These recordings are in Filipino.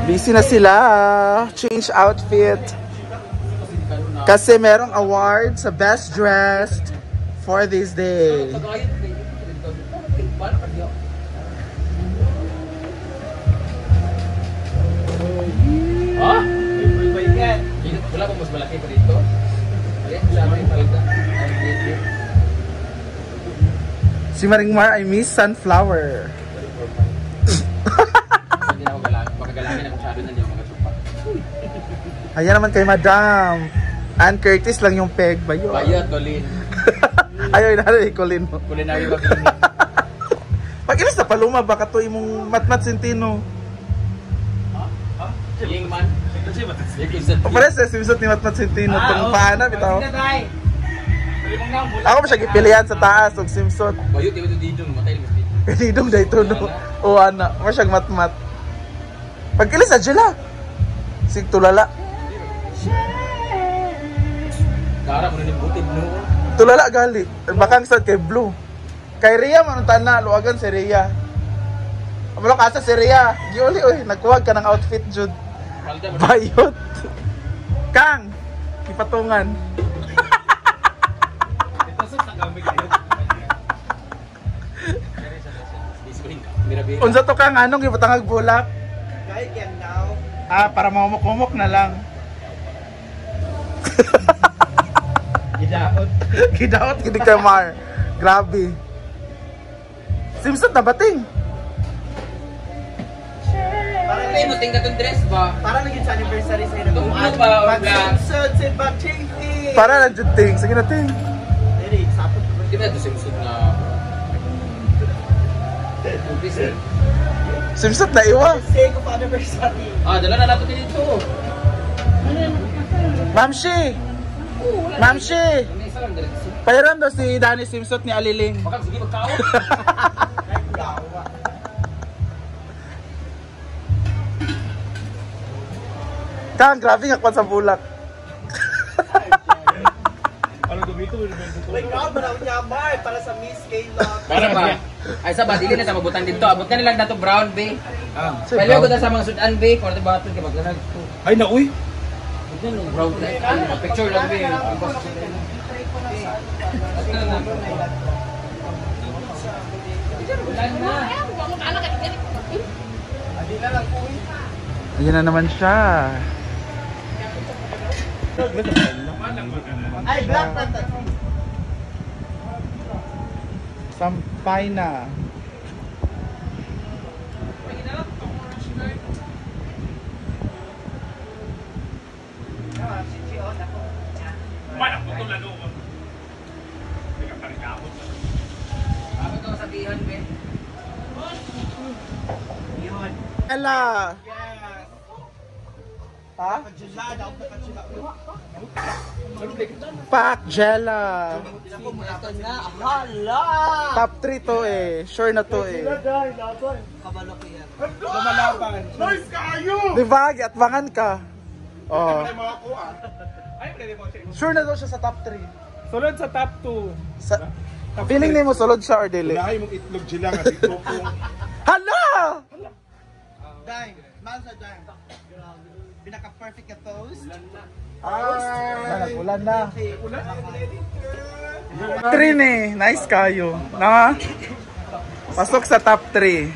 Busy na sila. Change outfit. Kasi merong award sa best dressed for this day. Ha? Wala kong mas malaki pa dito. Si Maringmar ay Miss Sunflower. Hindi na ako makagalangin ang masyado na hindi ako makasupak. Ayan naman kay Madam. Ann Curtis lang yung peg ba yun? Bayad, Colin. Ayaw na rin, Colin. Culinary ba? Pag ilis na paluma, baka to imong matmat sentino. Yung man. O pares na simsot ni matmat sentino. Itong paana, bitaw. Ako pa siya gipilihan sa taas, og simsot. Bayad, di ba ito dito? Matay lang dito. Didong da ito, no? O ana, pa siyang matmat. Pag ilis na dyan sig tulala. Kara mo na yung butid, no? Tulala gali. Bakang sa kay Blue. Kay Rhea, manuntan na. Luwagan si Rhea. Amalo kasa si Rhea. Giuli, oy. Nagkuwag ka ng outfit, Jude. Bayot. Kang! Ipatungan. Unsa to Kang? Anong ipatangag bulak? Guys, yan now. Para mamumok-mumok na lang. Gidaot. Gidaot, gini ka Mar. Grabe. Simsot na bating. Parang na mo tingkat yung dress ba? Parang naging sa anniversary sa inyo. Tungkol ba? Mag-simsod si Bating. Para na dyan ting. Sige na ting. Dili, sapot. Di ba ito simsud na... Simsot na iwa. Sake of anniversary. Dala na nato dito. Mamshi! Mamshi! May isa lang diretso. Pahiram daw si Danny Simsot ni Aliling. Baka sige magkaot. Gawa. Kang, grabe nga kwan sa bulak. Wait, God, manaw niya, Mar, para sa Miss Kayla. Para ba? Ay sa ba, dili na sa mabutan dito. Abot ka nilang dato brown, be. Paliw ko sa mga sudan, be. Kung ba ito, kaya maglanag ko. Ay na uy. Brown, picture lang, be. Ayan na naman siya. Ay, black na. Sampay na. Ako ito sabihan, be. Ella! Ha? Pak Jella. Hala! Top 3 to eh. Sure na to eh. Kabalo ko yan. Lumalaban. Nice kayo. Diba? Atbangan ka. Oh. Sure na daw siya sa top 3. Sunod sa top 2. Sa feeling mo sulod siya or dili? Lahay mong itlog sila nga dito po. Hala! Dang, man sa dang. Pinaka-perfect ka toast. Ulan na. Trin eh. Nice kayo. Na? Pasok sa top 3.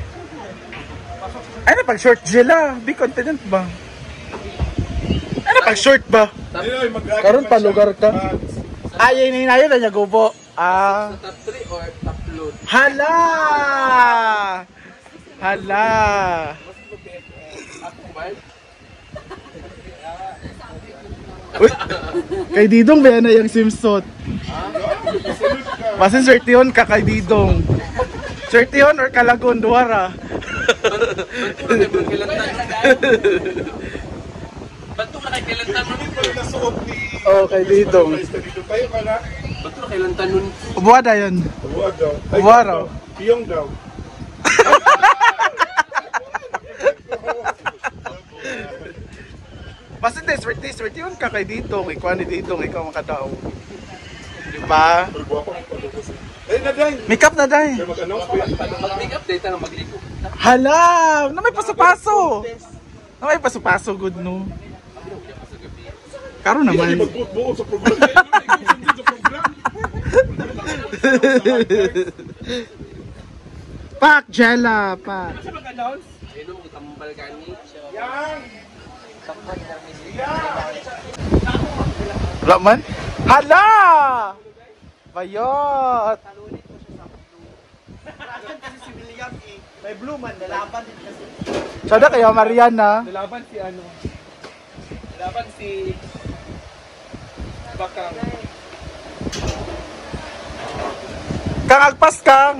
Ay na pag short Jella. Be confident ba? Ay na pag short ba? Karon pa lugar ka. Ay yun na niya gubo. Top 3 or top load? Hala! Hala! Uy! Kay Didong ba na yung swimsuit? Masin certion ka kay Didong. Certion or Kalagon Duwara? Ba't ito ka kay kailantan nun? Oh, kay Didong. Ba't ito ka kailantan nun? Ubuada yun. Ubuad daw. Ubuada raw. Piyong daw. Basta certion ka kay Didong. Ikaw ni Didong, ikaw makadaw. Diba? Eh na dahil. Makeup na dahil. Mag-announce Mag-make up data na magligo. Hala! Na may paso-paso! Ay, paso-paso, good, no? Karo naman. Hindi magbuo sa program. Hindi sa program. Pak, Jella, pak. Wala man? Hala! Bayot! Kasi si William eh. May blue man, nalaban din kasi. Sada kayo, Mariana. Laban si ano? Laban si Bakang. Kang agpas kang!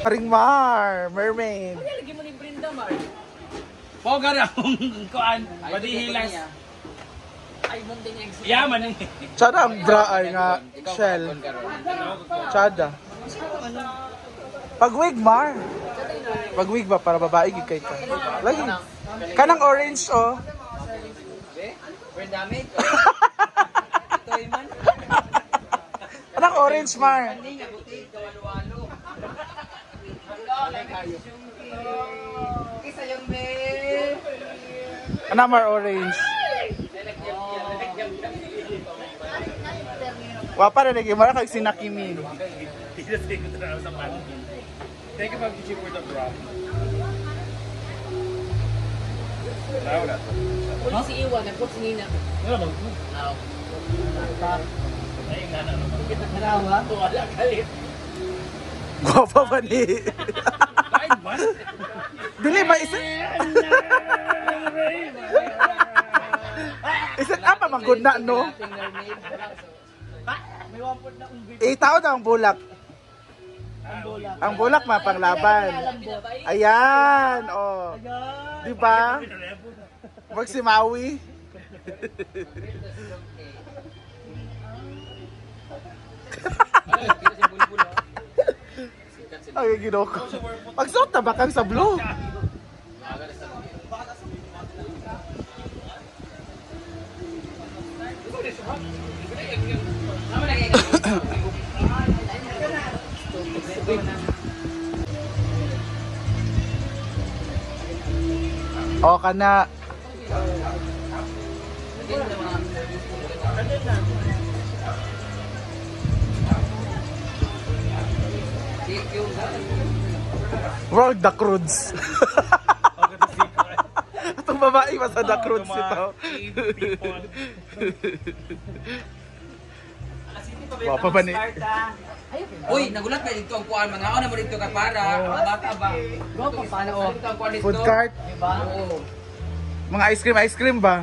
Maringmar, mermaid. Lagi mo ni Brenda, Mar. Poga na akong kuan. Padihilas. Ay, munting exit. Yaman eh. Sada ang bra ay nga shell. Sada. Pag-wig, Mar. Pag-wig ba? Para babae, gikay ka. Lagi. Kanang orange, oh. Brenda, make. Ito, man. Kanang orange, Mar. Hindi nga, buti. Kawalo-walo. Isa yung may. Kanang Mar orange. Wapa na lagi, Mar kag sinakimin. Thank you, Pag Chichi, for the bra. Kung si Iwan, nagpot si Nina. Gwapa ba ni? Dili ba isa? Isa apa magud na no? Itaw na ang bulak. Ang bulak mapanglaban. Ayan, oh. Di ba? Wag si Maui. Ay, ginoko. Pagsuot na bakang sa blue. O ka na. World the Crudes. Itong babae pa sa the Crudes ito. Wapa ba ni? Uy, nagulat ba dito ang kuan? Mga na mo dito ka para. Mga bata ba? Go pa paano o? Food cart? Diba? Oo. Mga ice cream ba?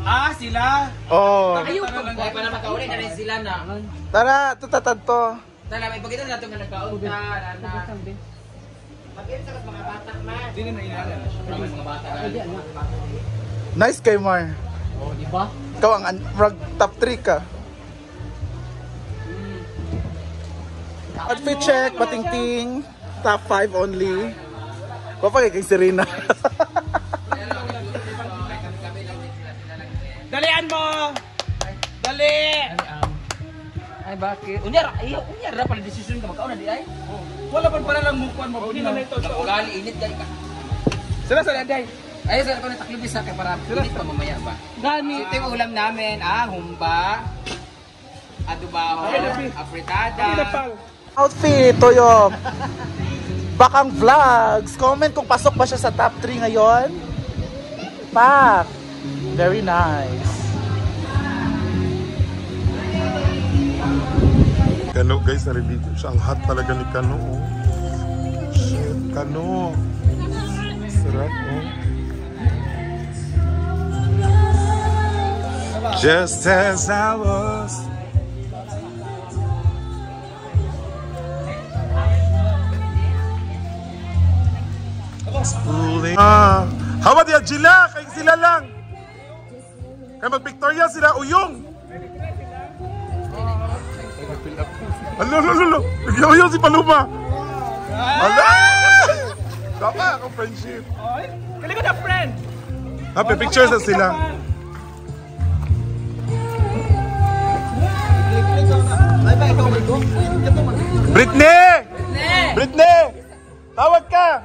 Ah, sila! Oh. Ayaw pa. Ay, para makauli na rin sila na. Tara, tutatad to. Tala, may pagkita na ito nga nagkaunta. Mag-isa ka mga bata, man. Hindi na inalan. Mga bata. Nice kay Mar. Oh, di ba? Ikaw ang top 3 ka. Outfit check, patingting. Top 5 only. Papagay kay Serena. Dalian mo! Dali! Ay, bakit? Unyara pala desisyon ka magkauna di ay? Wala pa pala lang mukuan mo. Hindi na ito. Ugali, init gani ka. Sila sa daday. Ay, sir, ako nataklibis sa kay para init pa mamaya ba? Gani. Ito yung ulam namin, humba, adubaho, afritada. Outfit, Toyok. Bakang Vlogs. Comment kung pasok ba siya sa top 3 ngayon. Pak. Very nice. Kano guys, naliligo siya. Ang hot talaga ni Kano. Oh. Shit, Kano. Sarap, oh. Just as I was. How about yung Jila? Kaya sila lang. Kaya mag-Victoria sila, uyong. Alo. Nagyaw si Paloma. Ala! Kapa, akong friendship. Kalikot na friend! Happy pictures na sila. Britney! Britney! Tawag ka!